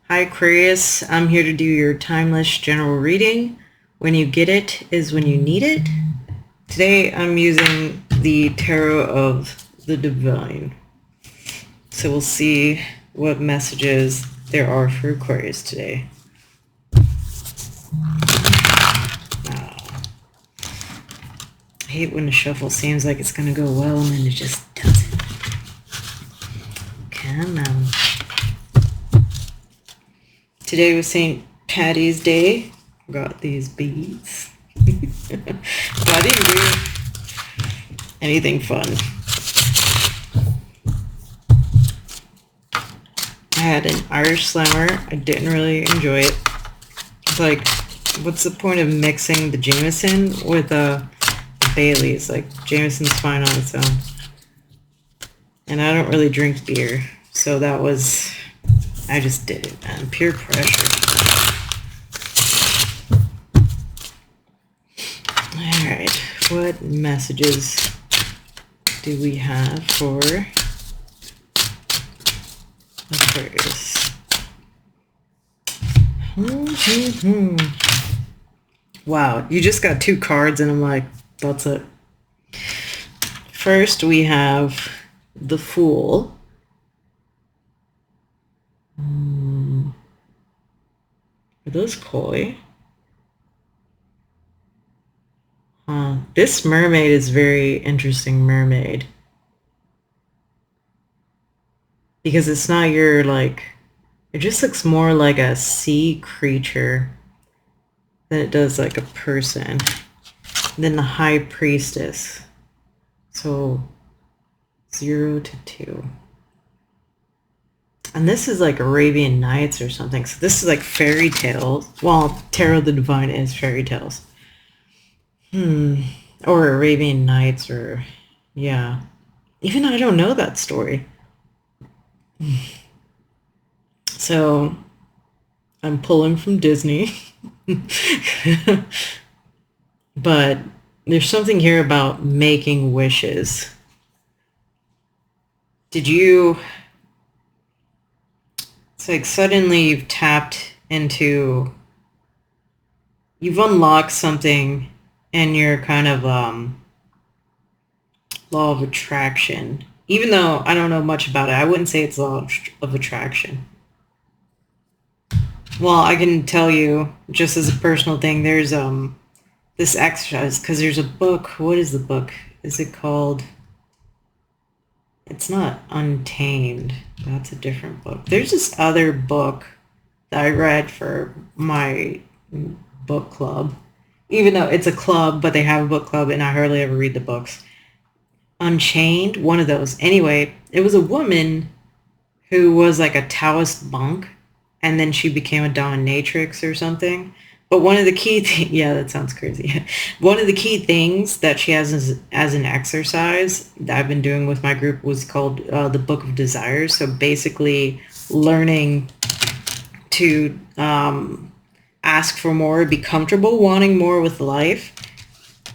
Hi Aquarius, I'm here to do your timeless general reading. When you get it is when you need it. Today I'm using the Tarot of the Divine. So we'll see what messages there are for Aquarius today. I hate when the shuffle seems like it's going to go well and then it just doesn't. Come on. Today was St. Patty's Day. Got these beads. But I didn't do anything fun. I had an Irish Slammer. I didn't really enjoy it. It's like, what's the point of mixing the Jameson with the Bailey's? Like, Jameson's fine on its own. And I don't really drink beer. So that was... I just did it, man. Peer pressure. Alright, what messages do we have for Aquarius? Wow, you just got 2 cards and I'm like, that's it. First we have the Fool. Are those koi? This mermaid is very interesting mermaid. Because it's not your, like, it just looks more like a sea creature than it does like a person. Then the High Priestess. So 0 to 2. And this is like Arabian Nights or something. So this is like fairy tales. Well, Tarot of the Divine is fairy tales. Or Arabian Nights or, yeah. Even I don't know that story. So I'm pulling from Disney. But there's something here about making wishes. Did you... It's like suddenly you've tapped into, you've unlocked something in your kind of law of attraction. Even though I don't know much about it, I wouldn't say it's law of attraction. Well, I can tell you, just as a personal thing, there's this exercise, because there's a book. What is the book? Is it called... It's not Untamed. That's a different book. There's this other book that I read for my book club. Even though it's a club, but they have a book club, and I hardly ever read the books. Unchained, one of those. Anyway, it was a woman who was like a Taoist monk, and then she became a dominatrix or something. But one of the key things, yeah, that sounds crazy. One of the key things that she has as an exercise that I've been doing with my group was called the Book of Desires. So basically learning to ask for more, be comfortable wanting more with life.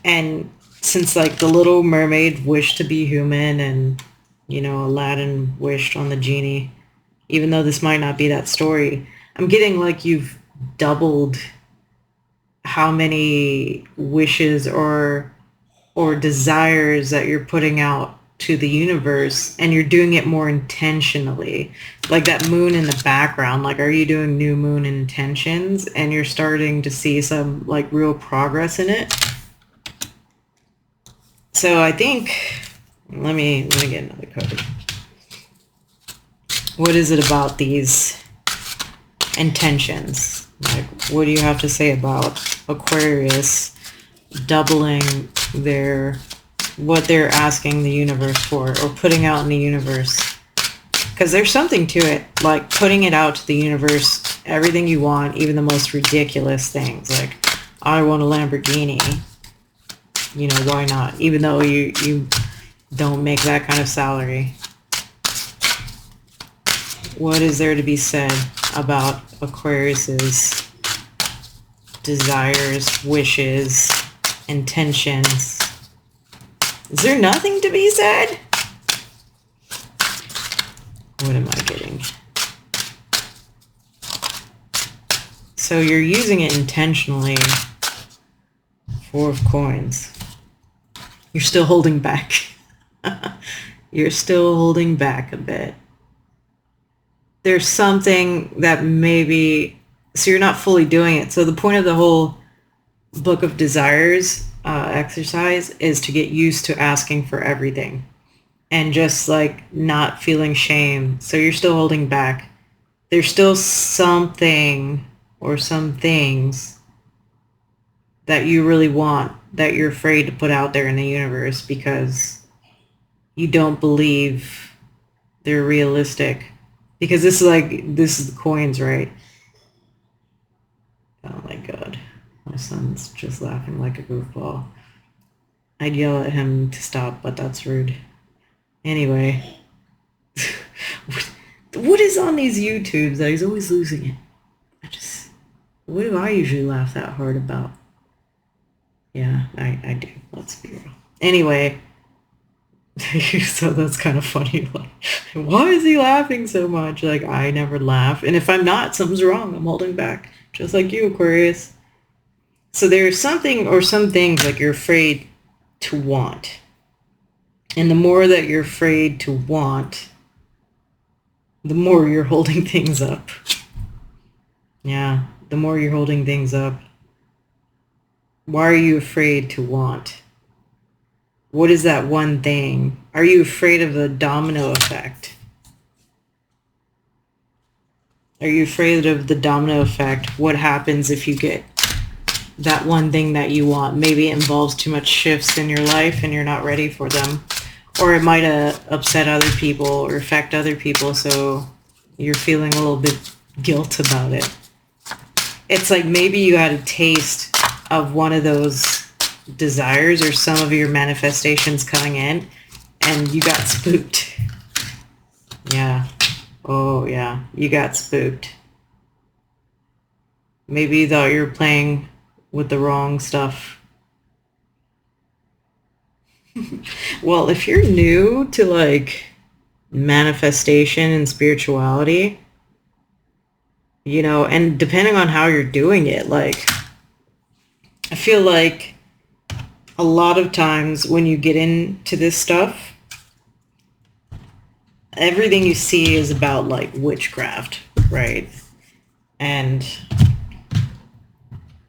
And since like the Little Mermaid wished to be human and, you know, Aladdin wished on the genie, even though this might not be that story, I'm getting like you've doubled how many wishes or desires that you're putting out to the universe, and you're doing it more intentionally. Like that moon in the background, like, are you doing new moon intentions? And you're starting to see some like real progress in it. So I think, let me get another card. What is it about these intentions? Like, what do you have to say about Aquarius doubling what they're asking the universe for, or putting out in the universe? Because there's something to it, like putting it out to the universe, everything you want, even the most ridiculous things. Like, I want a Lamborghini. You know, why not? Even though you don't make that kind of salary. What is there to be said about Aquarius's desires, wishes, intentions? Is there nothing to be said? What am I getting? So you're using it intentionally. 4 of Coins. You're still holding back. You're still holding back a bit. There's something that maybe, so you're not fully doing it. So the point of the whole Book of Desires exercise is to get used to asking for everything and just like not feeling shame. So you're still holding back. There's still something or some things that you really want that you're afraid to put out there in the universe because you don't believe they're realistic. Because this is the coins, right? Oh my God. My son's just laughing like a goofball. I'd yell at him to stop, but that's rude. Anyway. What is on these YouTubes that he's always losing it? What do I usually laugh that hard about? Yeah, I do. Let's be real. Anyway, so that's kind of funny. Like, why is he laughing so much? Like, I never laugh. And if I'm not, something's wrong. I'm holding back. Just like you, Aquarius. So there's something or some things like you're afraid to want. And the more that you're afraid to want, the more you're holding things up. Yeah, the more you're holding things up. Why are you afraid to want? What is that one thing? Are you afraid of the domino effect? Are you afraid of the domino effect? What happens if you get that one thing that you want? Maybe it involves too much shifts in your life and you're not ready for them. Or it might upset other people or affect other people, so you're feeling a little bit guilt about it. It's like maybe you had a taste of one of those desires or some of your manifestations coming in and you got spooked. Yeah. Oh yeah, you got spooked. Maybe you thought you were playing with the wrong stuff. Well, if you're new to like manifestation and spirituality, you know, and depending on how you're doing it, like I feel like a lot of times when you get into this stuff, everything you see is about like witchcraft, right? And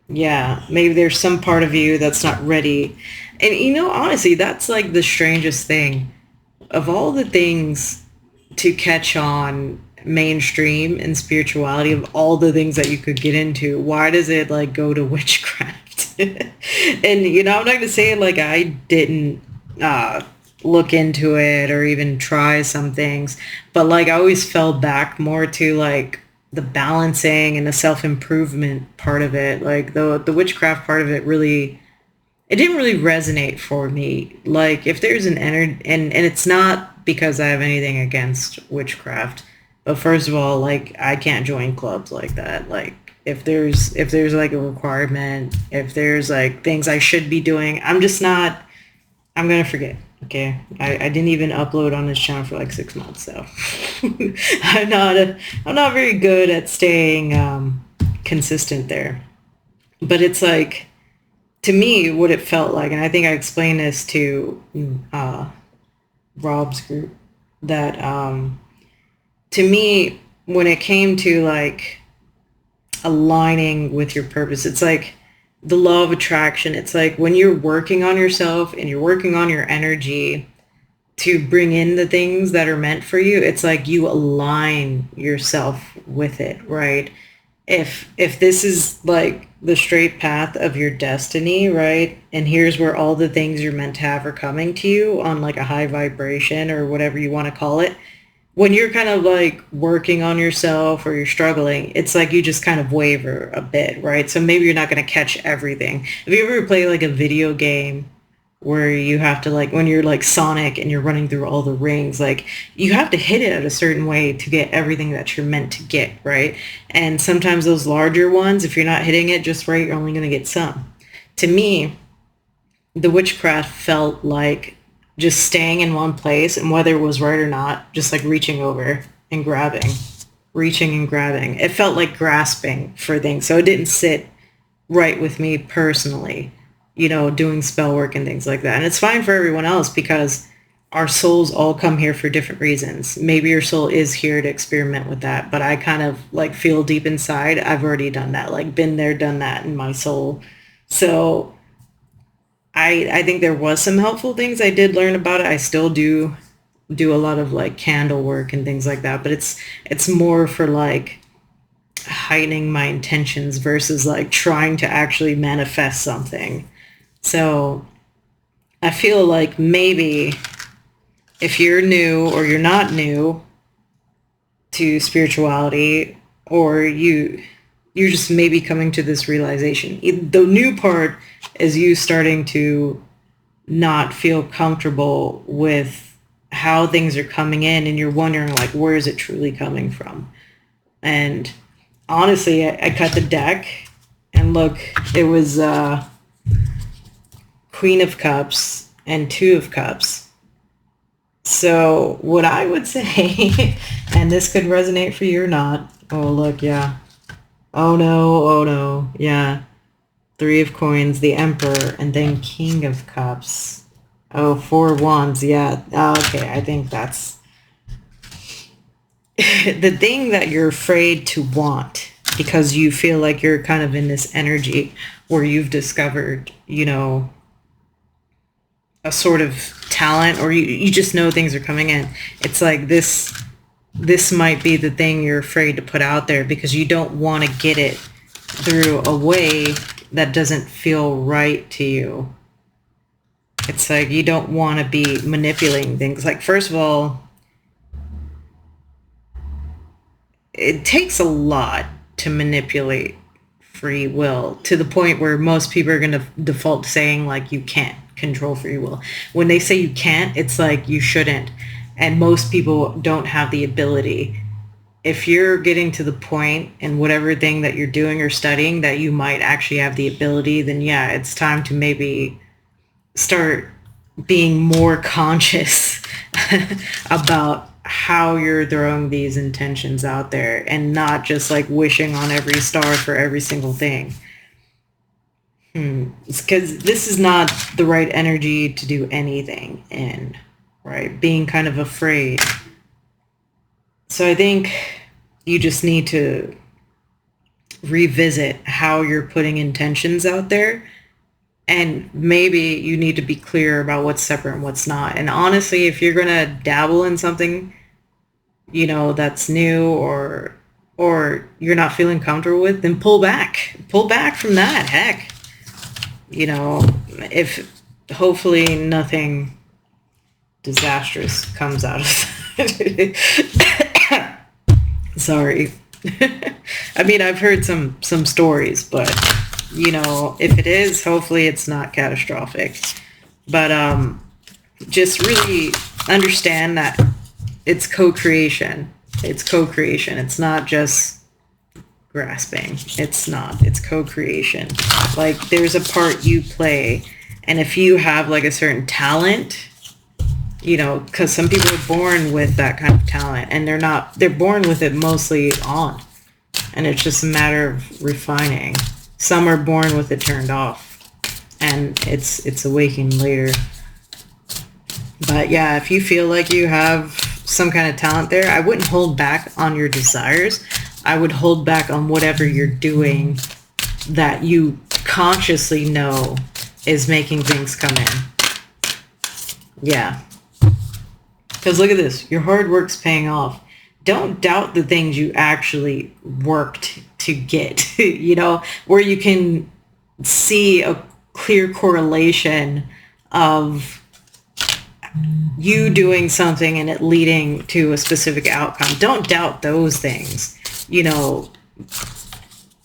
yeah, maybe there's some part of you that's not ready. And you know, honestly, that's like the strangest thing. Of all the things to catch on mainstream in spirituality, of all the things that you could get into, why does it like go to witchcraft? And you know, I'm not gonna say like I didn't look into it or even try some things, but like I always fell back more to like the balancing and the self-improvement part of it. Like the witchcraft part of it really, it didn't really resonate for me. Like if there's an energy, and it's not because I have anything against witchcraft, but first of all, like I can't join clubs like that. Like if there's like a requirement, if there's like things I should be doing, I'm gonna forget. Okay, I didn't even upload on this channel for like 6 months, so I'm not very good at staying consistent there. But it's like, to me, what it felt like, and I think I explained this to Rob's group, that to me, when it came to like aligning with your purpose, it's like the law of attraction. It's like when you're working on yourself and you're working on your energy to bring in the things that are meant for you, it's like you align yourself with it, right? If this is like the straight path of your destiny, right? And here's where all the things you're meant to have are coming to you on like a high vibration or whatever you want to call it. When you're kind of like working on yourself or you're struggling, it's like you just kind of waver a bit, right? So maybe you're not going to catch everything. Have you ever played like a video game where you have to like, when you're like Sonic and you're running through all the rings, like you have to hit it at a certain way to get everything that you're meant to get, right? And sometimes those larger ones, if you're not hitting it just right, you're only going to get some. To me, the witchcraft felt like just staying in one place, and whether it was right or not, just like reaching over and grabbing. reaching and grabbing. It felt like grasping for things. So it didn't sit right with me personally, you know, doing spell work and things like that. And it's fine for everyone else because our souls all come here for different reasons. Maybe your soul is here to experiment with that, but I kind of like feel deep inside, I've already done that, like been there, done that in my soul. So I think there was some helpful things I did learn about it. I still do a lot of like candle work and things like that, but it's more for like heightening my intentions versus like trying to actually manifest something. So I feel like maybe if you're new or you're not new to spirituality, or you're just maybe coming to this realization. The new part is you starting to not feel comfortable with how things are coming in, and you're wondering like, where is it truly coming from? And honestly, I cut the deck and look, it was Queen of Cups and Two of Cups. So what I would say, and this could resonate for you or not. Oh, look, yeah. Oh no, yeah. Three of Coins, the Emperor, and then King of Cups. Oh, Four of Wands, yeah. Okay, I think that's the thing that you're afraid to want, because you feel like you're kind of in this energy where you've discovered, you know, a sort of talent, or you just know things are coming in. It's like this might be the thing you're afraid to put out there because you don't want to get it through a way that doesn't feel right to you. It's like you don't want to be manipulating things. Like, first of all, it takes a lot to manipulate free will, to the point where most people are going to default to saying like you can't control free will. When they say you can't, it's like you shouldn't. And most people don't have the ability. If you're getting to the point in whatever thing that you're doing or studying that you might actually have the ability, then yeah, it's time to maybe start being more conscious about how you're throwing these intentions out there, and not just like wishing on every star for every single thing. It's because this is not the right energy to do anything in, right? Being kind of afraid. So I think you just need to revisit how you're putting intentions out there, and maybe you need to be clear about what's separate and what's not. And honestly, if you're going to dabble in something, you know, that's new, or you're not feeling comfortable with, then pull back from that. Heck, you know, if hopefully nothing disastrous comes out of that. Sorry. I mean, I've heard some stories, but you know, if it is, hopefully it's not catastrophic. But just really understand that it's co-creation. It's co-creation. It's not just grasping. It's not. It's co-creation. Like, there's a part you play, and if you have like a certain talent, you know, because some people are born with that kind of talent, and they're born with it mostly on, and it's just a matter of refining. Some are born with it turned off, and it's awakening later. But yeah, if you feel like you have some kind of talent there, I wouldn't hold back on your desires. I would hold back on whatever you're doing that you consciously know is making things come in. Yeah. Because look at this. Your hard work's paying off. Don't doubt the things you actually worked to get, you know, where you can see a clear correlation of you doing something and it leading to a specific outcome. Don't doubt those things. You know,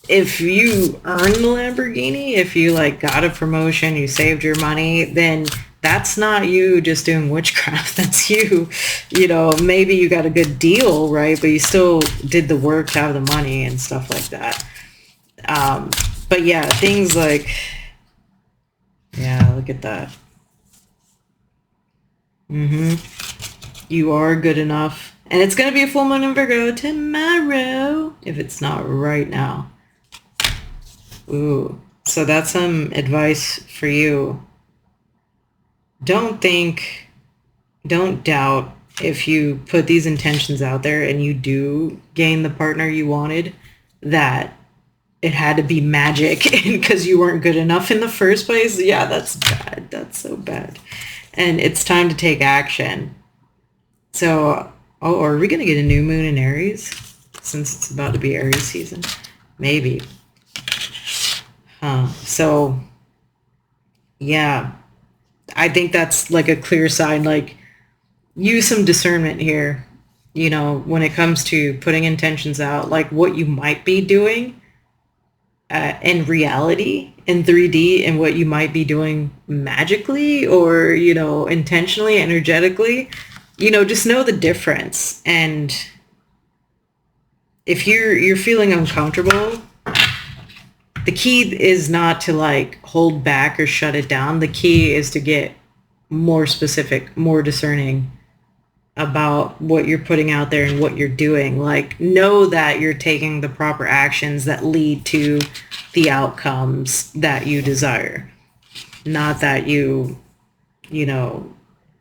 if you earn the Lamborghini, if you like got a promotion, you saved your money, then that's not you just doing witchcraft. That's you know, maybe you got a good deal, right? But you still did the work to have the money and stuff like that. But yeah, things like, yeah, look at that. You are good enough, And it's going to be a full moon in Virgo tomorrow, if it's not right now. Ooh, so that's some advice for you. Don't doubt if you put these intentions out there and you do gain the partner you wanted, that it had to be magic because you weren't good enough in the first place. Yeah, that's bad. That's so bad. And it's time to take action. So, are we going to get a new moon in Aries since it's about to be Aries season? Maybe. So, yeah, I think that's like a clear sign, like use some discernment here, you know, when it comes to putting intentions out, like what you might be doing in reality in 3D and what you might be doing magically or, you know, intentionally, energetically, you know, just know the difference. And if you're feeling uncomfortable, the key is not to like hold back or shut it down. The key is to get more specific, more discerning about what you're putting out there and what you're doing. Like, know that you're taking the proper actions that lead to the outcomes that you desire. Not that you know,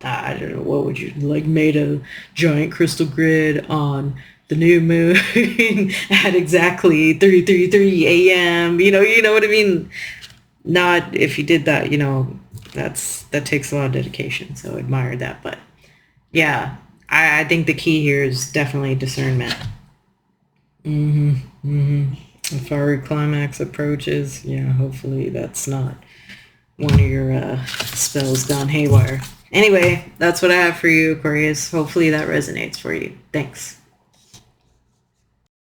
I don't know, what would you, like made a giant crystal grid on the new moon at exactly 3:33 a.m. You know what I mean? Not if you did that, you know, that takes a lot of dedication. So I admire that. But yeah, I think the key here is definitely discernment. The fiery climax approaches. Yeah, hopefully that's not one of your spells gone haywire. Anyway, that's what I have for you, Aquarius. Hopefully that resonates for you. Thanks.